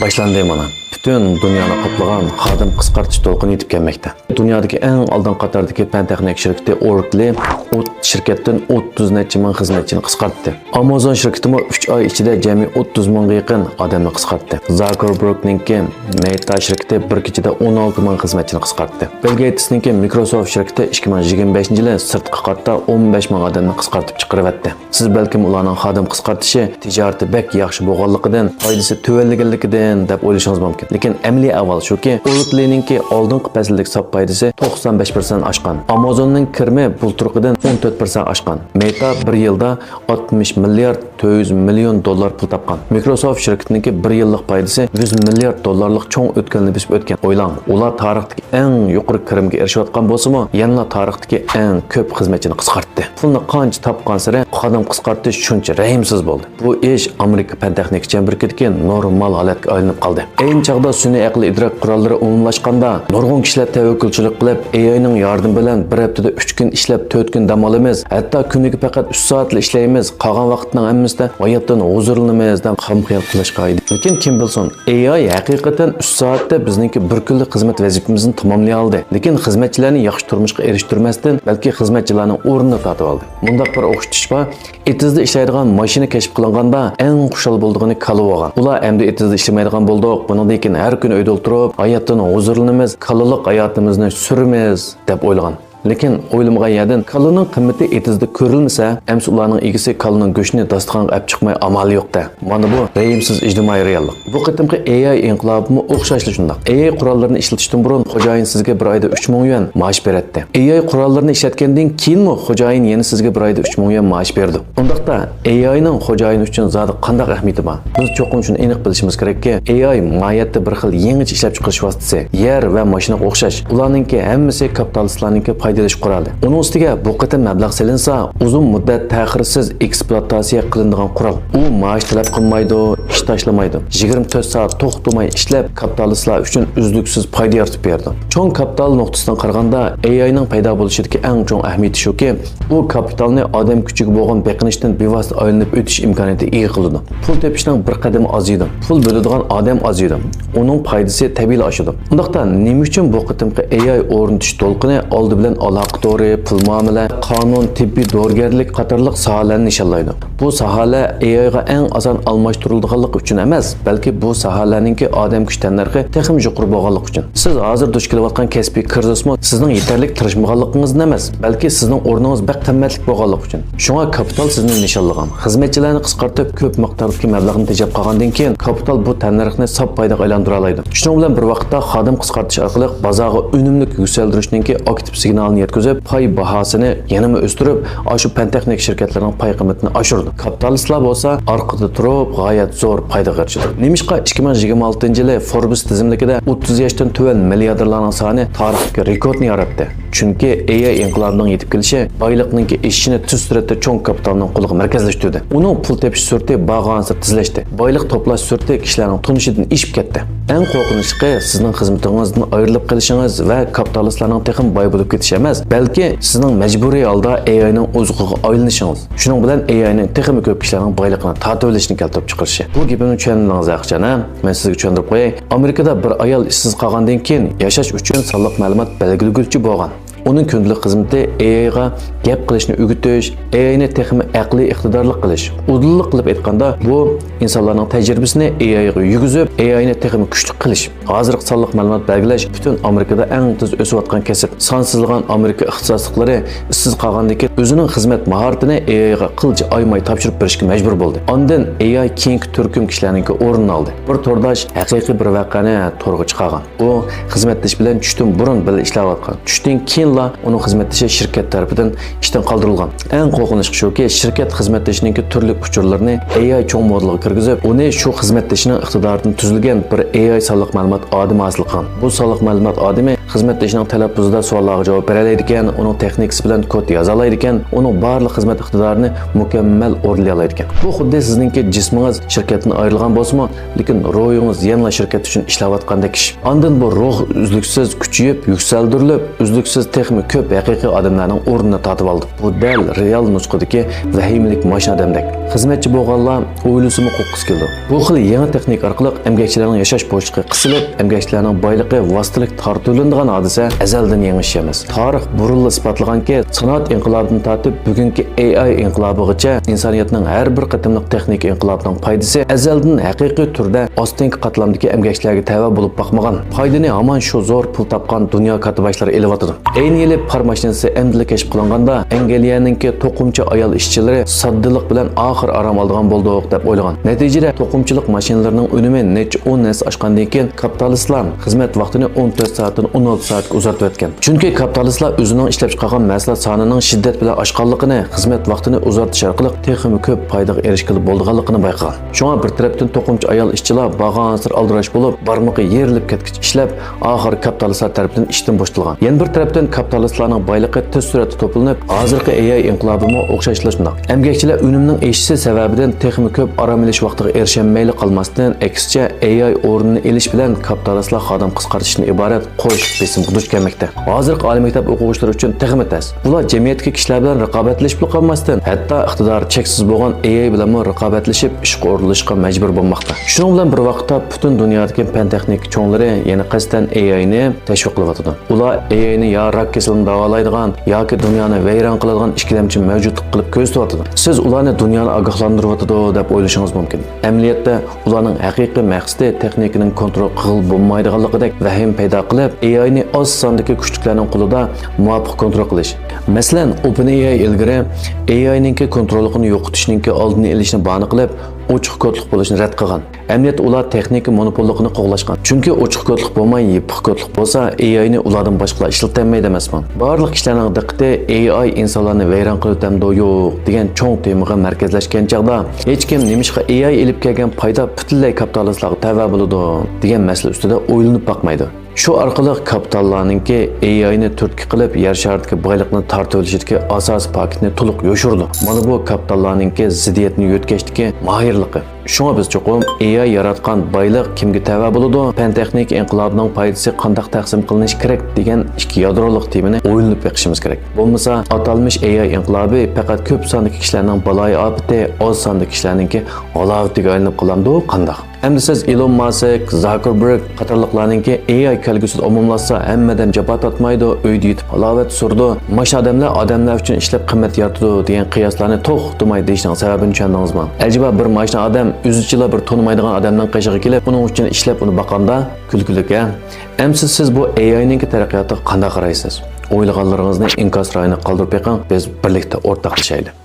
Başlandı mana. Bütün dünyani qoplagan xodim qisqartish to'lqini yetib kelmoqda. Dunyodagi eng oldin qatordagi fan texnik shirkati Oracle shirkatdan 30 necha ming xizmatchini qisqartdi. Amazon shirkati 3 oy ichida jami 30 mingga yaqin odamni qisqartdi. Zuckerberg'ningki Meta shirkati bir kechada 16 ming xizmatchini qisqartdi. Bill Gates'ningki Microsoft shirkati 2025-yili sirtqi qatda 15 ming odamni qisqartib chiqaribdi. Siz balkim ularning xodim qisqartishi tijorati bek yaxshi bo'lganligidan, foydasi tuvanligidan deb o'ylashingiz mumkin. Lekin amaliy avval shuki, Oracle'ningki oldingi fasllik hisob foydasi 95% oshgan. Amazonning kirmi bulturqidan 14% oshgan. Meta bir yilda 60 milliard 400 million dollar pul topgan. Microsoft shirkatininki bir yillik foydasi 100 milliard dollarlik cho'ng o'tganini besib o'tgan. O'ylang, ular tarixdagi eng yuqori kirimga erishayotgan bo'lsa-mu, yana tarixdagi eng ko'p xizmatchini qisqartdi. Pulni qancha topgan sari xodim qisqartish shuncha rahimsiz bo'ldi. Bu ish Amerika fan texnik jamiyatidagi normal holatga aylanib qoldi. Ayni chog'da sun'iy aql idrok qurollari umumlashganda, nurg'un kishilar tavakkulchilik qilib, AIning yordami bilan bir haftada 3 kun ishlab 4 kun dam olamiz, hatto kuniga faqat 3 soatli ishlaymiz, qolgan vaqtning hammasida hayotdan huzurlanamiz deb xomxayol qilishga edi. Lekin kim bilsin, AI haqiqatan 3 soatda bizningki bir kunlik xizmat vazifamizni tamomlay oldi. Lekin xizmatchilarni yaxshi turmushga erishtirmasdan, balki xizmatchilarning o'rnini tortib oldi. Bundaq bir o'xshatish bor. Etizda ishlaydigan mashina kashf qilinganda eng xushal bo'ldigini kalib olgan. Ular endi etizda ishlamaydigan bo'ldik. Buningdan har kun uyda o'tirib, hayotdan huzurlanamiz, kaliliq hayotimizni suramiz deb o'ylagan. Lekin o'ylamgan yerdan kalining qimmati etizda ko'rilmasa, ems ularning egisi kalining go'shtini dasturxonga olib chiqmay amal yo'q-da. Mana bu rejimsiz ijtimoiy reallik. Bu qitimqi AI inqilobimi o'xshashli shundoq. AI qurollarini ishlatishdan burun xo'jayin sizga bir oyda 3000 yuan maosh beradi. AI qurollarini ishlatgandan keyinmi xo'jayin yana sizga bir oyda 3000 yuan maosh berdi. Undaqda AIning xo'jayin uchun zodi qanday ahamiyati bor? Biz cho'qim shuni aniq bilishimiz kerakki, AI moyatda bir xil yangicha ishlab chiqarish vositasi, yer va mashinaga o'xshash. Ularningki hammasi kapitalistlarningki foydalanish quroli. Uning ustiga bu qatam mablag' solinsa, uzun muddat ta'xirsiz ekspluatatsiya qilinadigan qurol. U maosh talab qilmaydi, ish tashlamaydi. 24 soat to'xtamay ishlab kapitalistlar uchun uzluksiz foyda yaratib berdi. Cho'ng kapital nuqtasidan qaraganda AIning paydo bo'lishidagi eng cho'ng ahamiyati shuki, u kapitalni odam kuchiga bo'lgan beqinishdan bevosita aylanib o'tish imkoniyati ega qiladi. Pul tepishning bir qadami oziydi. Pul bo'ladigan odam oziydi. Uning foydasi tabiiy oshadi. Undaqda nima uchun bu qatimqi AI o'rnatish to'lqini oldi bilan aloqadori, pul muomala, qonun, tibbiy dorigarlik qatorliq sohalarni nishonlaydi. Bu sohalar AIga eng oson almashtirilganligi uchun emas, balki bu sohalarningki odam kuch tanlarxi texnik yuqori bo'lganligi uchun. Siz hozir duch kelayotgan kasbiy krizismi sizning yetarli tirishmaganligingiz emas, balki sizning o'rningiz bek qimmatli bo'lganligi uchun. Shunga kapital sizni nishonlagan. Xizmatchilarni qisqartib ko'p miqdordagi mablag'ni tejab qolgandan keyin kapital bu tanlarxni sop foydaga aylantira oladi. Shuning bilan bir vaqtda xodim qisqartish orqali bozorga unumli yuksaltirishninki aktiv signalini yetkazib, pay bahosini yanama o'stirib, shu fan texnik shirkatlarining pay qiymatini oshirdi. Kapitalistlar bo'lsa, orqada turib, g'oyat zo'r foyda qilishdi. Nemishqa 2026-yili Forbes tizimligida 30 yoshdan tuvan milliarderlarning soni tarixdagi rekordni yaratdi. Chunki AI inqilobining yetib kelishi boylikningki eshishini tez suratda cho'ng kapitalning qo'liga markazlashtirdi. Uning pul tepish surati bag'ansir tizlashdi. Boylik to'plash surati kishilarning turmushidan ishib ketdi. Eng qo'rqinchli sizning xizmatingizdan ayrilib qolishingiz va kapitalistlarning texnik boy bo'lib ketishi emas, balki sizning majburiy holda AIning o'ziga aylanishingiz. Shuning bilan AIning texnik ko'p kishilarning boyligini tortib olishini keltirib chiqarishi. Bu gapimni tushundingiz yaxshina? Men sizga tushuntirib qo'yay. Amerikada bir ayol ishsiz qolgandan keyin yashash uchun sonliq ma'lumot belgilaguvchi bo'lgan. Uning kundalik xizmati AIga gap qilishni o'rgatish, AIni texnik aqliy iqtidorli qilish. Udillik qilib aytganda, bu insonlarning tajribasini AIga yuguzib, AIni texnik kuchli qilish. Hozirgi sonliq ma'lumot belgilash butun Amerikada eng tez o'sayotgan kasb. Sonsizlagan Amerika ixtisoslari ishsiz qolgandan keyin o'zining xizmat mahoratini AIga qilcha oymay topshirib berishga majbur bo'ldi. Ondan AI keyingi turkum kishilarning o'rnini oldi. Bir to'rdosh haqiqiy bir voqeani to'rga chiqargan. U xizmatdosh bilan tushdan burun birga ishlayotgan. Tushdan keyin uning xizmatdoshi shirkat tarafidan ishdan qoldirilgan. Eng qo'rqinchli shuki, shirkat xizmatdoshining turli uchurlarini AI cho'ng modeliga kirgizib, uni shu xizmatdoshining iqtidoridan tuzilgan bir AI sonliq ma'lumot odami hosil qilgan. Bu sonliq ma'lumot odami xizmatdoshining talaffuzida savollarga javob beradi ekan, uning texnikasi bilan kod yoza oladi ekan, uning barliq xizmat iqtidorini mukammal o'rnay oladi ekan. Bu xuddi sizningki jismingiz shirkatdan ayrilgan bo'lsa-mu, lekin ruhingiz yana shirkat uchun ishlayotgandek ish. Ondan bu ruh uzluksiz kuchayib, yuksaltirilib, uzluksiz texnik ko'p haqiqiy odamlarning o'rnini tortib sotib oldi. Bu dal real nusxadagi vahimlik mashina demdak. Xizmatchi bo'lganlar o'ylusimi qo'qqis keldi. Bu xil yangi texnika orqali emgakchilarning yashash bo'shliqi qisilib, emgakchilarning boyligi vositalik tortilinadigan hodisa azaldan yangish emas. Tarix burunli isbotlaganki, sanoat inqilobidan tortib bugungi AI inqilobigacha insoniyatning har bir qatimliq texnika inqilobining foydasi azaldan haqiqiy turda ostinki qatlamdagi emgakchilarga tava bo'lib boqmagan. Foydani hamon shu zo'r pul topgan dunyo katibashlari eliyotdi. Ayni yili par mashinasi endi kashf qilinganda Angliyaninki to'qimchi ayol ishchilari soddilik bilan oxir aram oladigan bo'ldi deb o'ylagan. Natijada to'qimchilik mashinalarining unumi necha 10 nesli oshgandan keyin kapitalistlar xizmat vaqtini 14 soatdan 16 soatga uzartib o'tgan. Chunki kapitalistlar o'zining ishlab chiqargan mahsulot sonining shiddat bilan oshganligini, xizmat vaqtini uzartish orqali texnik ko'p foydaga erishgan bo'lganligini bayqagan. Shunga bir tarafdan to'qimchi ayol ishchilar bag'ansir aldirash bo'lib, barmoqi yerilib ketgich ishlab, oxir kapitalistlar tomonidan ishdan bo'shatilgan. Yana bir tarafdan kapitalistlarning boyligi tez suratda to'planib, hozirgi AI inqilobimi o'xshashlashmoqda. Emgakchilar unumning eshishi sababidan texnik ko'p aram olish vaqtiga erishamayli qolmasdan, aksicha AI o'rnini elish bilan kapitalistlar xodim qisqartishdan iborat qo'sh besimga duch kelmoqda. Hozirgi oliy maktab o'quvchilari uchun texnik tas. Bular jamiyatdagi kishilar bilan raqobatlashib qolmasdan, hatto iqtidor cheksiz bo'lgan AI bilan raqobatlashib ishga o'rinlashishga majbur bo'lmoqda. Shuning bilan bir vaqtda butun dunyodagi fan texnik cho'nglari yana qasdan AI ni tashviq qilyapti. Ular AI ni yo rak kasalini davolaydigan yoki dunyoni vayron qiladigan ikkilamchi mavjudlik qilib ko'rsatyapti. Siz ularni dunyoni ogohlantiryapti deb o'ylashingiz mumkin. Amaliyotda ularning haqiqiy maqsadi texnikaning kontrol qilib bo'lmaydiganligidek vahim paydo qilib, AI ni oz sondagi kuchliklarning qo'lida muvofiq kontrol qilish. Masalan, OpenAI ilgari AI ninki kontrolini yo'qotishninki oldini olishni bahona qilib, ochiq kodlik bo'lishni rad qilgan. Amaliyotda ular texnika monopolligini qo'g'lashgan. Chunki ochiq kodlik bo'lmay, yepiq kodlik bo'lsa, AI ni ulardan boshqa ishlatilmaydi emasmi? Barliq ishlarning diqqati AI insonlarni vayron qilib yo'q degan cho'ng temaga markazlashgan chaqda, hech kim nemishqa AI ilib kelgan foyda butunlay kapitalistlarga tava bo'ladi degan masala ustida o'ylanib boqmaydi. Shu orqali kapitallarninki AI ni turtki qilib yer sharidagi boylikni tortib olishidagi asosiy paketni to'liq yo'shirdi. Mana bu kapitallarninki ziddiyatni yo'tkashdagi mahirligi. Shunga biz cho'qim AI yaratgan boylik kimga tava bo'ladi, fan texnik inqilobining foydasi qanday taqsim qilinishi kerak degan ikki yadroliq temani o'ylanib beqishimiz kerak. Bo'lmasa atalmish AI inqilobi faqat ko'p sondagi kishilarning baloyi ofati, oz sondagi kishilarningki g'alavatiga aylanib qolamdi qanday? Endi siz Elon Musk, Zuckerberg qatorliqlarningki AI kelgusida umumlashsa hammadan jabot atmaydi, uyda yetib halovat surdi, mash odamlar uchun ishlab qimmat yaratdi degan qiyoslarni to'xtamay deyishning sababini tushundingizmi? Ajiba bir mashina odam o'zichila bir tonimaydigan odamdan qishig'i kelib, uning uchun ishlab uni boqanda kulgulik-a. Endi siz bu AI ningki taraqqiyotiga qanday qaraysiz? O'ylaganlaringizni inkos rayini qoldirib qo'ying, biz birlikda o'rtoqlashaylik.